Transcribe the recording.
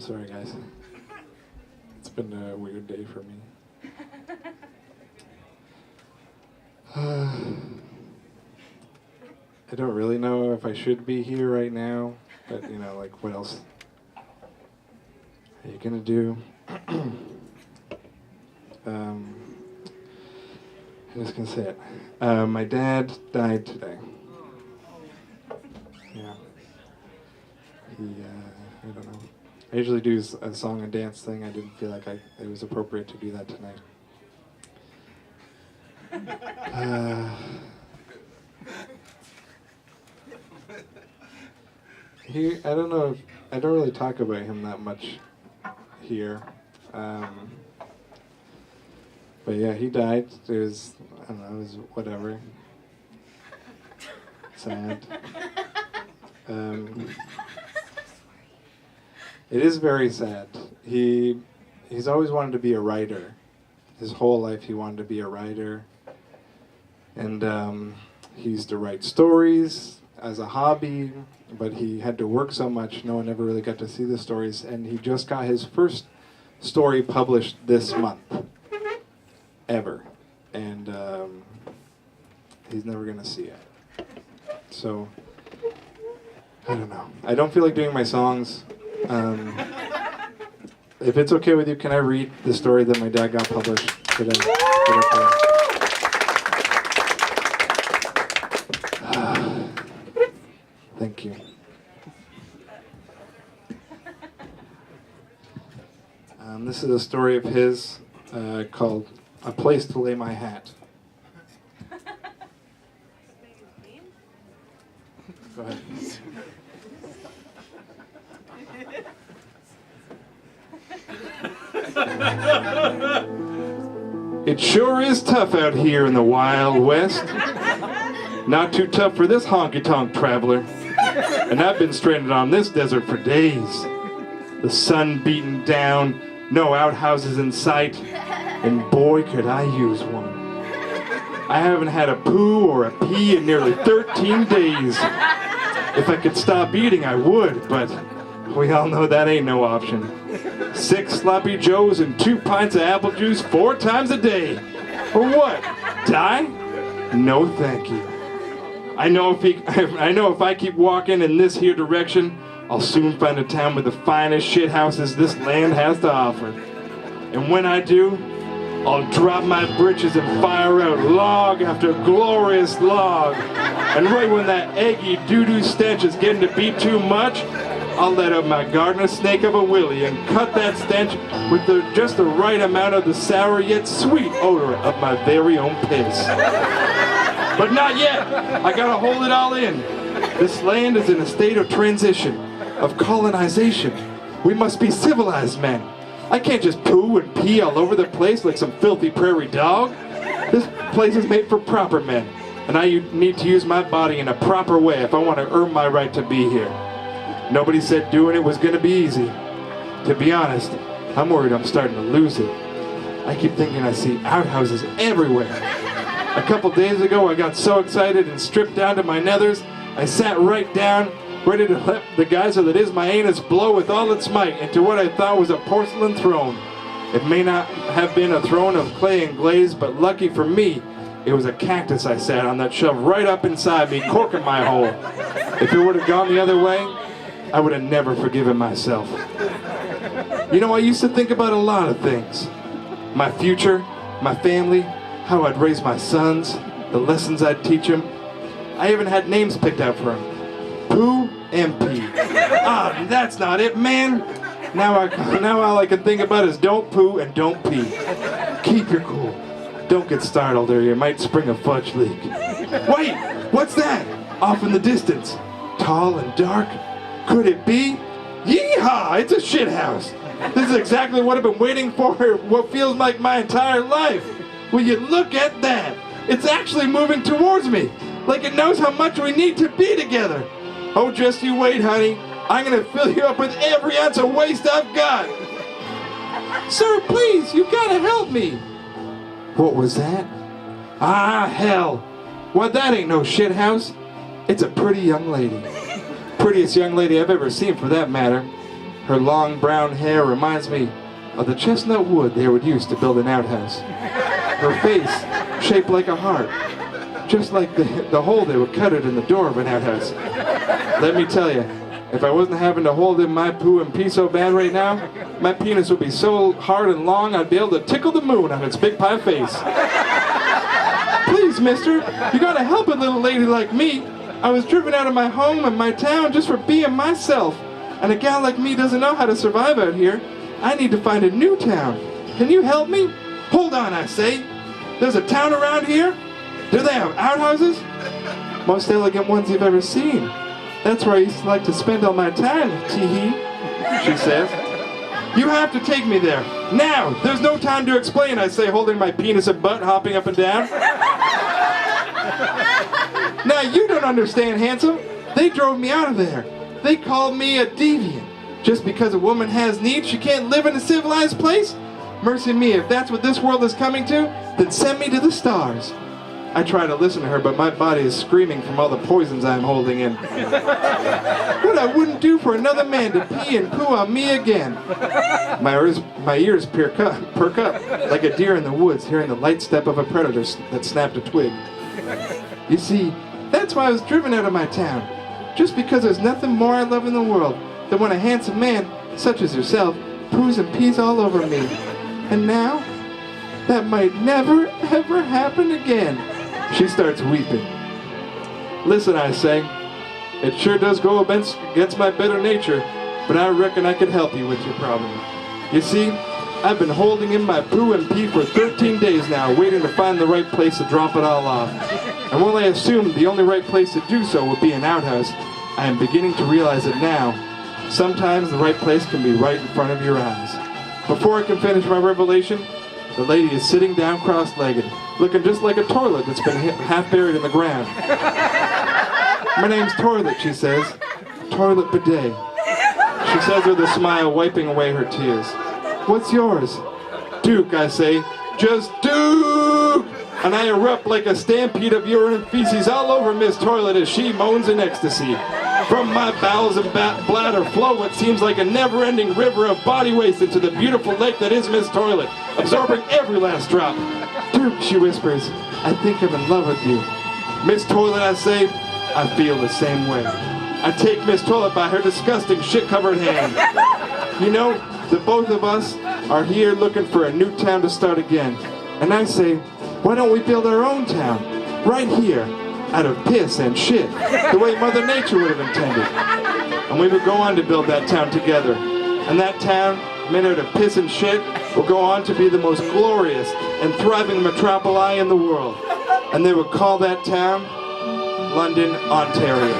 sorry, guys. It's been a weird day for me. I don't really know if I should be here right now, but you know, like, what else are you gonna do? I'm just gonna say it. My dad died today. Yeah. He, I don't know. I usually do a song and dance thing. I didn't feel like it was appropriate to do that tonight. I don't know. I don't really talk about him that much here. But yeah, he died. It was, I don't know, it was whatever. Sad. It is very sad. He's always wanted to be a writer. His whole life he wanted to be a writer. And he used to write stories as a hobby, but he had to work so much, no one ever really got to see the stories. And he just got his first story published this month. Ever. And he's never going to see it. So, I don't know. I don't feel like doing my songs. If it's okay with you, can I read the story that my dad got published today? Thank you. This is a story of his called A Place to Lay My Hat. Go ahead. It sure is tough out here in the Wild West. Not too tough for this honky-tonk traveler. And I've been stranded on this desert for days. The sun beating down, no outhouses in sight, and boy could I use one. I haven't had a poo or a pee in nearly 13 days. If I could stop eating, I would, but we all know that ain't no option. 6 sloppy joes and 2 pints of apple juice 4 times a day. For what? Die? No thank you. I know if I keep walking in this here direction, I'll soon find a town with the finest shit houses this land has to offer. And when I do, I'll drop my britches and fire out log after glorious log. And right when that eggy doo-doo stench is getting to be too much, I'll let out my gardener snake of a willy and cut that stench with just the right amount of the sour yet sweet odor of my very own piss. But not yet. I gotta hold it all in. This land is in a state of transition, of colonization. We must be civilized men. I can't just poo and pee all over the place like some filthy prairie dog. This place is made for proper men, and I need to use my body in a proper way if I want to earn my right to be here. Nobody said doing it was going to be easy. To be honest, I'm worried I'm starting to lose it. I keep thinking I see outhouses everywhere. A couple days ago, I got so excited and stripped down to my nethers, I sat right down, ready to let the geyser that is my anus blow with all its might into what I thought was a porcelain throne. It may not have been a throne of clay and glaze, but lucky for me, it was a cactus I sat on that shoved right up inside me, corking my hole. If it would have gone the other way, I would have never forgiven myself. You know, I used to think about a lot of things. My future, my family, how I'd raise my sons, the lessons I'd teach them. I even had names picked out for them. Poo and pee. Ah, that's not it, man. Now all I can think about is don't poo and don't pee. Keep your cool. Don't get startled or you might spring a fudge leak. Wait, what's that? Off in the distance. Tall and dark. Could it be? Yeehaw! It's a shit house. This is exactly what I've been waiting for what feels like my entire life. Will you look at that? It's actually moving towards me. Like it knows how much we need to be together. Oh, just you wait, honey. I'm gonna fill you up with every ounce of waste I've got. Sir, please, you gotta help me. What was that? Ah, hell. Well, that ain't no shit house. It's a pretty young lady. Prettiest young lady I've ever seen, for that matter. Her long brown hair reminds me of the chestnut wood they would use to build an outhouse. Her face shaped like a heart, just like the hole they would cut it in the door of an outhouse. Let me tell you, if I wasn't having to hold in my poo and pee so bad right now, my penis would be so hard and long I'd be able to tickle the moon on its big pie face. Please, mister, you gotta help a little lady like me. I was driven out of my home and my town just for being myself. And a gal like me doesn't know how to survive out here. I need to find a new town. Can you help me? Hold on, I say. There's a town around here? Do they have outhouses? Most elegant ones you've ever seen. That's where I used to like to spend all my time, tee-hee, she says. You have to take me there. Now! There's no time to explain, I say, holding my penis and butt, hopping up and down. Now, you don't understand, handsome. They drove me out of there. They called me a deviant. Just because a woman has needs, she can't live in a civilized place? Mercy me, if that's what this world is coming to, then send me to the stars. I try to listen to her, but my body is screaming from all the poisons I'm holding in. What I wouldn't do for another man to pee and poo on me again. My ears perk up like a deer in the woods hearing the light step of a predator that snapped a twig. You see, that's why I was driven out of my town. Just because there's nothing more I love in the world than when a handsome man, such as yourself, poos and pees all over me. And now, that might never, ever happen again. She starts weeping. Listen, I say, it sure does go against my better nature, but I reckon I could help you with your problem. You see, I've been holding in my poo and pee for 13 days now, waiting to find the right place to drop it all off. And while I assumed the only right place to do so would be an outhouse, I am beginning to realize it now. Sometimes the right place can be right in front of your eyes. Before I can finish my revelation, the lady is sitting down cross-legged, looking just like a toilet that's been half buried in the ground. My name's Toilet, she says. Toilet bidet. She says with a smile, wiping away her tears. What's yours? Duke, I say. Just Duke! And I erupt like a stampede of urine and feces all over Miss Toilet as she moans in ecstasy. From my bowels and bladder flow what seems like a never-ending river of body waste into the beautiful lake that is Miss Toilet, absorbing every last drop. Duke, she whispers, I think I'm in love with you. Miss Toilet, I say, I feel the same way. I take Miss Toilet by her disgusting shit-covered hand. You know, the both of us are here looking for a new town to start again. And I say, why don't we build our own town? Right here. Out of piss and shit, the way Mother Nature would have intended. And we would go on to build that town together. And that town, made out of piss and shit, will go on to be the most glorious and thriving metropoli in the world. And they would call that town London, Ontario.